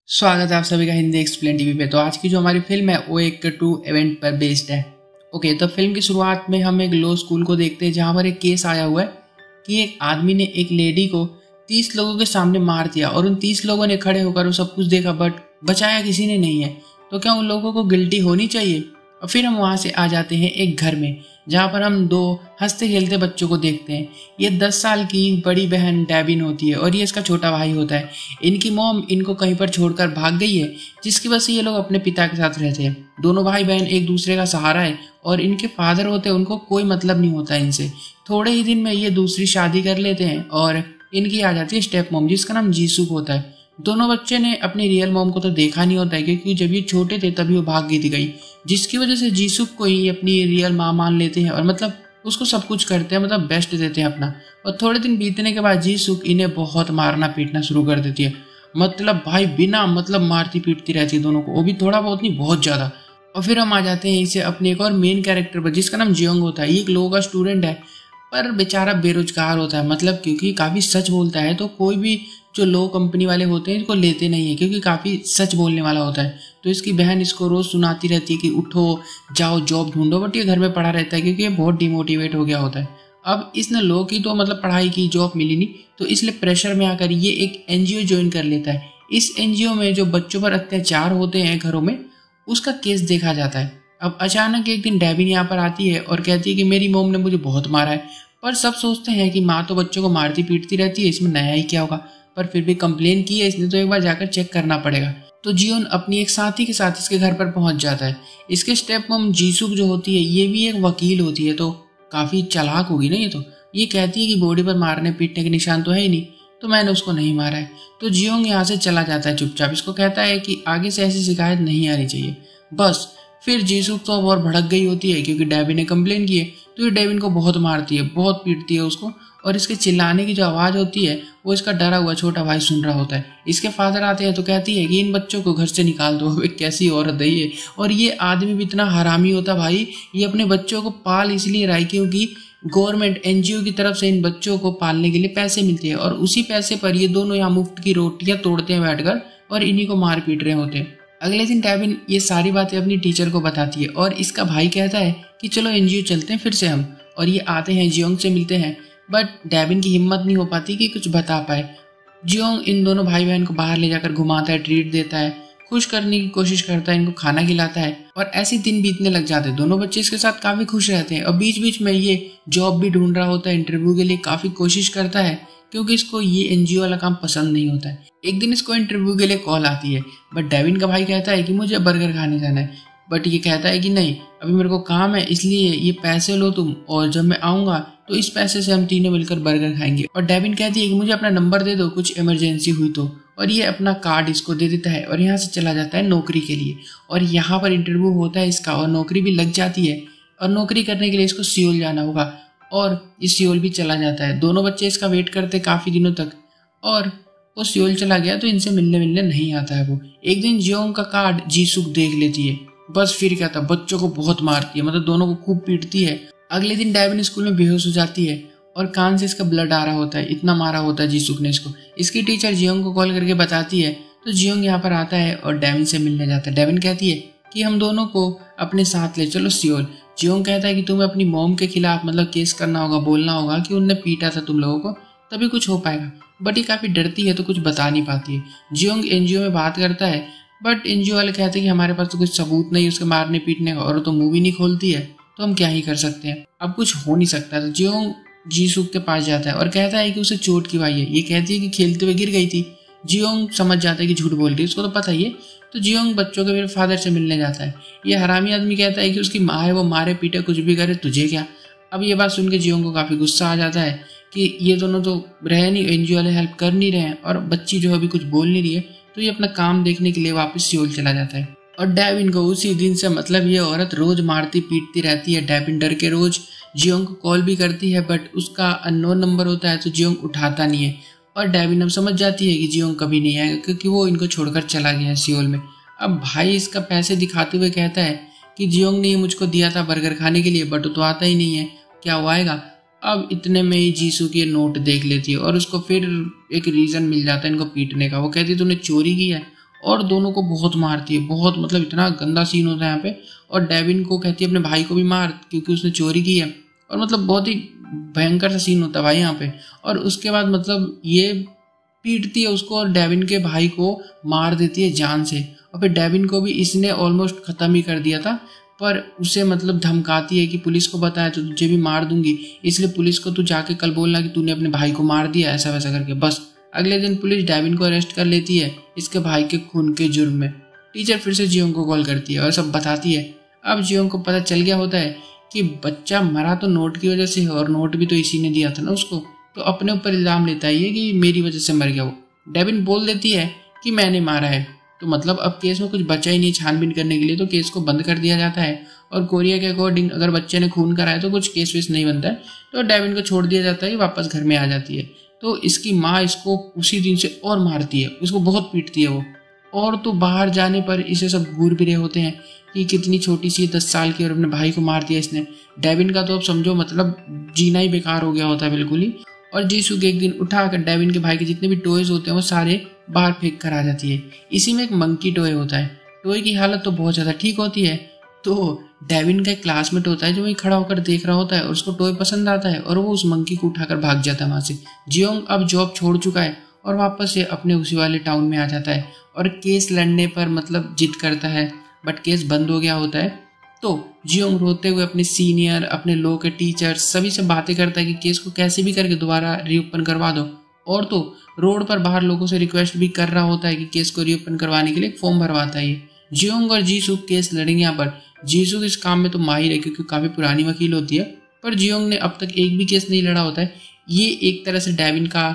स्वागत है आप सभी का हिंदी एक्सप्लेन टीवी पे। तो आज की जो हमारी फिल्म है वो एक ट्रू इवेंट पर बेस्ड है। ओके, तो फिल्म की शुरुआत में हम एक लॉ स्कूल को देखते हैं जहाँ पर एक केस आया हुआ है कि एक आदमी ने एक लेडी को 30 लोगों के सामने मार दिया और उन 30 लोगों ने खड़े होकर वो सब कुछ देखा बट बचाया किसी ने नहीं है। तो क्या उन लोगों को गिल्टी होनी चाहिए? और फिर हम वहाँ से आ जाते हैं एक घर में जहाँ पर हम दो हंसते खेलते बच्चों को देखते हैं। ये 10 साल की बड़ी बहन डेबिन होती है और ये इसका छोटा भाई होता है। इनकी मॉम इनको कहीं पर छोड़कर भाग गई है जिसकी वजह से ये लोग अपने पिता के साथ रहते हैं। दोनों भाई बहन एक दूसरे का सहारा है और इनके फादर होते हैं उनको कोई मतलब नहीं होता इनसे। थोड़े ही दिन में ये दूसरी शादी कर लेते हैं और इनकी आ जाती है स्टेप मॉम जिसका नाम जीसुक होता है। दोनों बच्चे ने अपनी रियल मॉम को तो देखा नहीं होता है क्योंकि जब ये छोटे थे तभी वो भाग गई थी जिसकी वजह से जीसुक को ही अपनी रियल माँ मान लेते हैं और मतलब उसको सब कुछ करते हैं, मतलब बेस्ट देते हैं अपना। और थोड़े दिन बीतने के बाद जीसुक इन्हें बहुत मारना पीटना शुरू कर देती है। मतलब भाई बिना मतलब मारती पीटती रहती है दोनों को, वो भी थोड़ा बहुत नहीं बहुत ज्यादा। और फिर हम आ जाते हैं इसे अपने एक और मेन कैरेक्टर पर जिसका नाम जियोंग होता है। ये एक लो का स्टूडेंट है पर बेचारा बेरोजगार होता है, मतलब क्योंकि काफी सच बोलता है तो कोई भी जो लो कंपनी वाले होते हैं इसको लेते नहीं है क्योंकि काफी सच बोलने वाला होता है। तो इसकी बहन इसको रोज सुनाती रहती है कि उठो जाओ जॉब ढूंढो, बट ये घर में पड़ा रहता है क्योंकि ये बहुत डिमोटिवेट हो गया होता है। अब इसने लो की तो मतलब पढ़ाई की, जॉब मिली नहीं, तो इसलिए प्रेशर में आकर ये एक एनजीओ ज्वाइन कर लेता है। इस एनजीओ में जो बच्चों पर अत्याचार होते हैं घरों में उसका केस देखा जाता है। अब अचानक एक दिन डेबिन यहाँ पर आती है और कहती है कि मेरी मोम ने मुझे बहुत मारा है। पर सब सोचते हैं कि माँ तो बच्चों को मारती पीटती रहती है, इसमें नया ही क्या होगा। पर फिर भी कंप्लेन की है इसने तो एक बार जाकर चेक करना पड़ेगा। तो जियोन अपनी एक साथी के साथ इसके घर पर पहुंच जाता है। इसके स्टेप मम जीसुक जो होती है ये भी एक वकील होती है तो काफी चालाक होगी ना। ये कहती है कि बॉडी पर मारने पीटने के निशान तो है ही नहीं, तो मैंने उसको नहीं मारा है। तो जियोंग यहाँ से चला जाता है चुपचाप। इसको कहता है कि आगे से ऐसी शिकायत नहीं आनी चाहिए बस। फिर जीसुक तो और भड़क गई होती है क्योंकि डेबिन ने कंप्लेन की है, तो ये डेबिन को बहुत मारती है, बहुत पीटती है उसको। और इसके चिल्लाने की जो आवाज होती है वो इसका डरा हुआ छोटा भाई सुन रहा होता है। इसके फादर आते हैं तो कहती है कि इन बच्चों को घर से निकाल दो। वे कैसी औरत है ये। और ये आदमी भी इतना हरामी होता भाई, ये अपने बच्चों को पाल इसलिए रहा है क्योंकि गवर्नमेंट एनजीओ की तरफ से इन बच्चों को पालने के लिए पैसे मिलते हैं और उसी पैसे पर ये दोनों यहाँ मुफ्त की रोटियां तोड़ते हैं बैठकर और इन्हीं को मार पीट रहे होते हैं। अगले दिन डेबिन ये सारी बातें अपनी टीचर को बताती है और इसका भाई कहता है कि चलो एनजीओ चलते हैं फिर से हम। और ये आते हैं, जियोंग से मिलते हैं, बट डेबिन की हिम्मत नहीं हो पाती कि कुछ बता पाए। जियोंग इन दोनों भाई बहन को बाहर ले जाकर घुमाता है, ट्रीट देता है, खुश करने की कोशिश करता है, इनको खाना खिलाता है और ऐसे दिन बीतने लग जाते हैं। दोनों बच्चे इसके साथ काफी खुश रहते हैं और बीच बीच में ये जॉब भी ढूंढ रहा होता है, इंटरव्यू के लिए काफी कोशिश करता है क्योंकि इसको ये एनजीओ वाला काम पसंद नहीं होता है। एक दिन इसको इंटरव्यू के लिए कॉल आती है बट डेविन का भाई कहता है कि मुझे बर्गर खाने जाना है, बट ये कहता है कि नहीं अभी मेरे को काम है, इसलिए ये पैसे लो तुम और जब मैं आऊंगा तो इस पैसे से हम तीनों मिलकर बर्गर खाएंगे। और डेविन कहती है कि मुझे अपना नंबर दे दो कुछ इमरजेंसी हुई तो। और ये अपना कार्ड इसको दे देता है और यहाँ से चला जाता है नौकरी के लिए। और यहाँ पर इंटरव्यू होता है इसका और नौकरी भी लग जाती है और नौकरी करने के लिए इसको सियोल जाना होगा और इस सियोल भी चला जाता है। दोनों बच्चे इसका वेट करते काफी दिनों तक और वो सियोल चला गया तो इनसे मिलने नहीं आता है वो। एक दिन जियोंग का कार्ड जीसुक देख लेती है, बस फिर क्या था, बच्चों को बहुत मारती है, मतलब दोनों को खूब पीटती है। अगले दिन डेविन स्कूल में बेहोश हो जाती है और कान से इसका ब्लड आ रहा होता है, इतना मारा होता है जीसुक ने इसको। इसकी टीचर जियोंग को कॉल करके बताती है तो जियोंग यहाँ पर आता है और डेविन से मिलने जाता है। डेविन कहती है कि हम दोनों को अपने साथ ले चलो सियोल। जियोंग कहता है कि तुम्हें अपनी मॉम के खिलाफ मतलब केस करना होगा, बोलना होगा कि उनने पीटा था तुम लोगों को, तभी कुछ हो पाएगा। बट ये काफी डरती है तो कुछ बता नहीं पाती है। जियोंग एनजीओ में बात करता है बट एनजीओ वाले कहते हैं कि हमारे पास तो कुछ सबूत नहीं उसके मारने पीटने का और तो मूवी नहीं खोलती है तो हम क्या ही कर सकते हैं, अब कुछ हो नहीं सकता। तो जियोंग जीसुक के पास जाता है और कहता है कि उसे चोट की आई है। ये कहती है कि खेलते हुए गिर गई थी। जियोंग समझ जाता है कि झूठ बोल रही है, उसको तो पता ही है। तो जियोंग बच्चों के मेरे फादर से मिलने जाता है। ये हरामी आदमी कहता है कि उसकी माँ है, वो मारे पीटे कुछ भी करे, तुझे क्या। अब ये बात सुन के जियोंग को काफी गुस्सा आ जाता है कि ये दोनों तो रहे नहीं, एनजीओ वाले हेल्प कर नहीं रहे हैं और बच्ची जो अभी कुछ बोल नहीं रही है, तो ये अपना काम देखने के लिए वापस सियोल चला जाता है। और डेविन को उसी दिन से मतलब ये औरत रोज मारती पीटती रहती है। डेविन डर के रोज जियोंग को कॉल भी करती है बट उसका अननोन नंबर होता है तो जियोंग उठाता नहीं है। और डेविन अब समझ जाती है कि जियोंग कभी नहीं आएगा क्योंकि वो इनको छोड़कर चला गया है सियोल में। अब भाई इसका पैसे दिखाते हुए कहता है कि जियोंग ने मुझको दिया था बर्गर खाने के लिए बट वो तो आता ही नहीं है, क्या वो आएगा। अब इतने में ही जीसू की नोट देख लेती है और उसको फिर एक रीजन मिल जाता है इनको पीटने का। वो कहती है तूने चोरी की है और दोनों को बहुत मारती है, बहुत मतलब इतना गंदा सीन होता है यहाँ पे। और डेविन को कहती है अपने भाई को भी मार क्योंकि उसने चोरी की है, और मतलब बहुत ही भयंकर सा सीन होता है भाई यहाँ पे। और उसके बाद मतलब ये पीटती है उसको और डेविन के भाई को मार देती है जान से। और फिर डेविन को भी इसने ऑलमोस्ट खत्म ही कर दिया था, पर उसे मतलब धमकाती है कि पुलिस को बताया तो तुझे भी मार दूंगी, इसलिए पुलिस को तू जाके कल बोलना कि तूने अपने भाई को मार दिया, ऐसा वैसा करके। बस अगले दिन पुलिस डेविन को अरेस्ट कर लेती है इसके भाई के खून के जुर्म में। टीचर फिर से जियोंग को कॉल करती है और सब बताती है। अब जियोंग को पता चल गया होता है कि बच्चा मरा तो नोट की वजह से है, और नोट भी तो इसी ने दिया था ना उसको, तो अपने ऊपर इल्जाम लेता है ये कि मेरी वजह से मर गया वो। डेविन बोल देती है कि मैंने मारा है, तो मतलब अब केस में कुछ बचा ही नहीं छानबीन करने के लिए, तो केस को बंद कर दिया जाता है। और कोरिया के अकॉर्डिंग अगर बच्चे ने खून कराया तो कुछ केस वेस नहीं बनता है, तो डेविन को छोड़ दिया जाता है, वापस घर में आ जाती है। तो इसकी माँ इसको उसी दिन से और मारती है, इसको बहुत पीटती है वो। और तो बाहर जाने पर इसे सब घूर भी रहे होते हैं कि कितनी छोटी सी 10 साल की और अपने भाई को मार दिया इसने। डेविन का तो अब समझो मतलब जीना ही बेकार हो गया होता है बिल्कुल ही। और जीसुक एक दिन उठाकर डेविन के भाई के जितने भी टॉयज होते हैं वो सारे बाहर फेंक कर आ जाती है। इसी में एक मंकी टॉय होता है। टॉय की हालत तो बहुत ज़्यादा ठीक होती है, तो डेविन का एक क्लासमेट होता है जो वहीं खड़ा होकर देख रहा होता है और उसको टॉय पसंद आता है और वो उस मंकी को उठाकर भाग जाता है वहाँ से। जियोंग अब जॉब छोड़ चुका है और वापस से अपने उसी वाले टाउन में आ जाता है और केस लड़ने पर मतलब जिद करता है, बट केस बंद हो गया होता है। तो जियोंग रोते हुए अपने सीनियर, अपने लॉ के टीचर सभी से बातें करता है कि केस को कैसे भी करके दोबारा रीओपन करवा दो। और तो रोड पर बाहर लोगों से रिक्वेस्ट भी कर रहा होता है कि केस को रीओपन करवाने के लिए एक फॉर्म भरवाता है। जियोंग और जीसुक केस लड़ेंगे यहाँ पर। जीसुक इस काम में तो माहिर है क्योंकि काफी पुरानी वकील होती है, पर जियोंग ने अब तक एक भी केस नहीं लड़ा होता है। ये एक तरह से डेविन का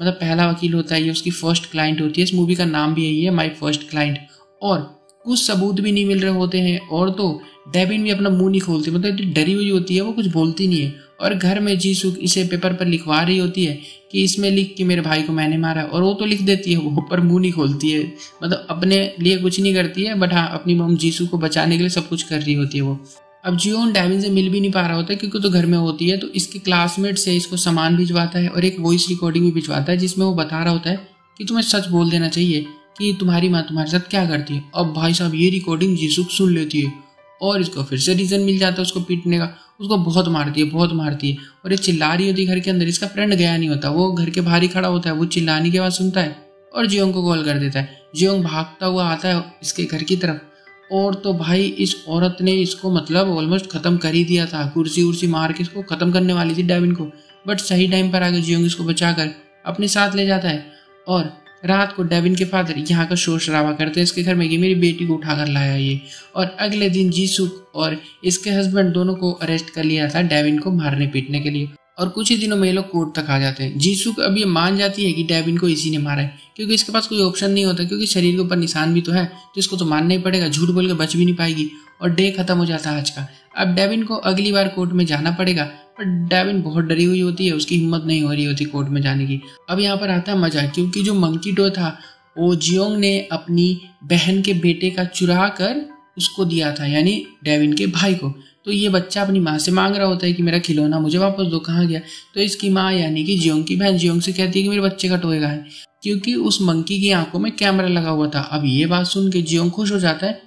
मतलब पहला वकील होता है, ये उसकी फर्स्ट क्लाइंट होती है। इस मूवी का नाम भी यही है, माई फर्स्ट क्लाइंट। और कुछ सबूत भी नहीं मिल रहे होते हैं, और तो डेविन भी अपना मुंह नहीं खोलती, मतलब इतनी डरी हुई होती है वो, कुछ बोलती नहीं है। और घर में जीसुक इसे पेपर पर लिखवा रही होती है कि इसमें लिख कि मेरे भाई को मैंने मारा, और वो तो लिख देती है वो, पर मुंह नहीं खोलती है, मतलब अपने लिए कुछ नहीं करती है, बट हाँ अपनी मम जीसुक को बचाने के लिए सब कुछ कर रही होती है वो। अब जियोंग डेविन से मिल भी नहीं पा रहा होता है क्योंकि तो घर में होती है, तो इसके क्लासमेट से इसको सामान भिजवाता है और एक वॉइस रिकॉर्डिंग भी भिजवाता है जिसमें वो बता रहा होता है कि तुम्हें सच बोल देना चाहिए कि तुम्हारी माँ तुम्हारे साथ क्या करती है। अब भाई साहब ये रिकॉर्डिंग जीसुक सुन लेती है और इसको फिर से रीजन मिल जाता है उसको पीटने का। उसको बहुत मारती है, बहुत मारती है, और ये चिल्ला रही होती है घर के अंदर। इसका फ्रेंड गया नहीं होता, वो घर के बाहर ही खड़ा होता है, वो चिल्लाने की आवाज़ सुनता है और जियोंग को कॉल कर देता है। जियोंग भागता हुआ आता है इसके घर की तरफ, और तो भाई इस औरत ने इसको मतलब ऑलमोस्ट खत्म कर ही दिया था, कुर्सी उर्सी मार के इसको खत्म करने वाली थी डेविन को, बट सही टाइम पर आकर जियोंग इसको बचाकर अपने साथ ले जाता है। और रात को डेविन के फादर यहाँ का शोर शराबा करते हैं इसके घर में कि मेरी बेटी को उठाकर लाया ये। और अगले दिन जीसुक और इसके हस्बैंड दोनों को अरेस्ट कर लिया था डेविन को मारने पीटने के लिए, और कुछ ही दिनों में ये लोग कोर्ट तक आ जाते हैं। जीसुक अब ये मान जाती है कि डेविन को इसी ने मारा है, क्योंकि इसके पास कोई ऑप्शन नहीं होता, क्योंकि शरीर के ऊपर निशान भी तो है, तो इसको तो मानना ही पड़ेगा, झूठ बोल के बच भी नहीं पाएगी। और डे खत्म हो जाता है आज का। अब डेविन को अगली बार कोर्ट में जाना पड़ेगा, पर डेविन बहुत डरी हुई होती है, उसकी हिम्मत नहीं हो रही होती कोर्ट में जाने की। अब यहाँ पर आता है मजा, क्योंकि जो मंकी टॉय था वो जियोंग ने अपनी बहन के बेटे का चुरा कर उसको दिया था, यानी डेविन के भाई को। तो ये बच्चा अपनी माँ से मांग रहा होता है कि मेरा खिलौना मुझे वापस दो, कहाँ गया। तो इसकी माँ यानी कि जियोंग की बहन जियोंग से कहती है कि मेरे बच्चे का टॉय कहाँ है, क्योंकि उस मंकी की आंखों में कैमरा लगा हुआ था। अब ये बात सुन के जियोंग खुश हो जाता है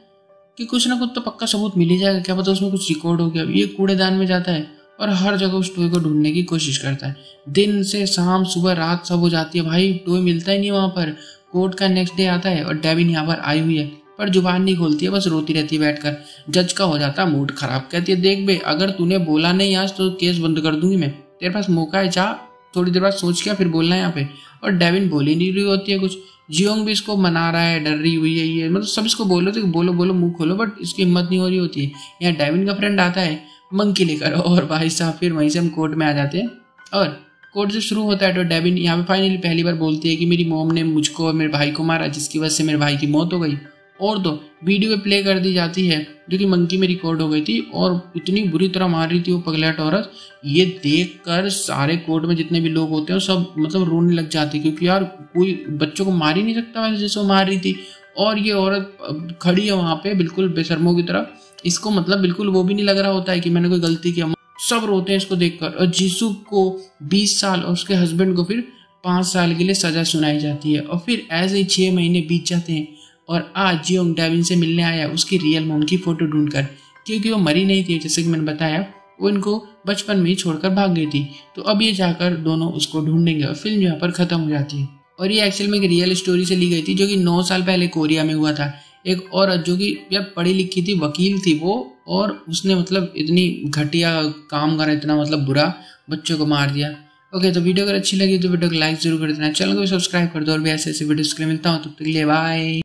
कि कुछ ना कुछ तो पक्का सबूत मिल ही जाएगा, क्या पता उसमें कुछ रिकॉर्ड हो गया। अब ये कूड़ेदान में जाता है और हर जगह उस टॉय को ढूंढने की कोशिश करता है। दिन से शाम सुबह रात सब हो जाती है, भाई टॉय मिलता ही नहीं वहाँ पर। कोर्ट का नेक्स्ट डे आता है और डेविन यहाँ पर आई हुई है, पर जुबान नहीं खोलती है, बस रोती रहती है बैठकर। जज का हो जाता है मूड खराब, कहती है देख बे, अगर तूने बोला नहीं आज तो केस बंद कर दूंगी मैं, तेरे पास मौका है, जा थोड़ी देर बाद सोच के फिर बोलना है यहाँ पे। और डेविन बोल ही नहीं रही होती है कुछ। जियोंग भी इसको मना रहा है, डर रही हुई है ये, मतलब सब इसको बोल रहे थे बोलो बोलो मुंह खोलो, बट इसकी हिम्मत नहीं हो रही होती है। यहाँ डेविन का फ्रेंड आता है मंकी लेकर, और भाई साहब फिर वहीं से हम कोर्ट में आ जाते हैं। और कोर्ट जब शुरू होता है तो डेविन यहाँ पे फाइनली पहली बार बोलती है कि मेरी मॉम ने मुझको और मेरे भाई को मारा, जिसकी वजह से मेरे भाई की मौत हो गई। और तो वीडियो पे प्ले कर दी जाती है जो कि मंकी में रिकॉर्ड हो गई थी, और इतनी बुरी तरह मार रही थी वो पगलेट औरत। ये देखकर सारे कोर्ट में जितने भी लोग होते हैं सब मतलब रोने लग जाते हैं, क्योंकि यार कोई बच्चों को मार ही नहीं सकता वैसे जैसे वो मार रही थी। और ये औरत खड़ी है वहाँ पे बिल्कुल बेशर्मों की तरह, इसको मतलब बिल्कुल वो भी नहीं लग रहा होता है कि मैंने कोई गलती किया। सब रोते हैं इसको देखकर। और जीसुक को 20 साल और उसके हस्बैंड को फिर 5 साल के लिए सजा सुनाई जाती है। और फिर ऐसे ही 6 महीने बीत जाते हैं और आज जियोंग डेविन से मिलने आया उसकी रियल मॉम की फोटो ढूंढकर, क्योंकि वो मरी नहीं थी जैसे कि मैंने बताया, वो इनको बचपन में ही छोड़कर भाग गई थी। तो अब ये जाकर दोनों उसको ढूंढेंगे और फिल्म यहाँ पर खत्म हो जाती है। और ये एक्चुअल में एक रियल स्टोरी से ली गई थी जो कि 9 साल पहले कोरिया में हुआ था। एक औरत जो कि जब पढ़ी लिखी थी, वकील थी वो, और उसने मतलब इतनी घटिया काम करा, इतना मतलब बुरा, बच्चों को मार दिया। ओके, तो वीडियो अगर अच्छी लगी तो वीडियो को लाइक जरूर कर देना, चैनल को सब्सक्राइब कर दो और भी ऐसे ऐसे वीडियोस के लिए मिलता हूँ, तब तक के लिए बाय।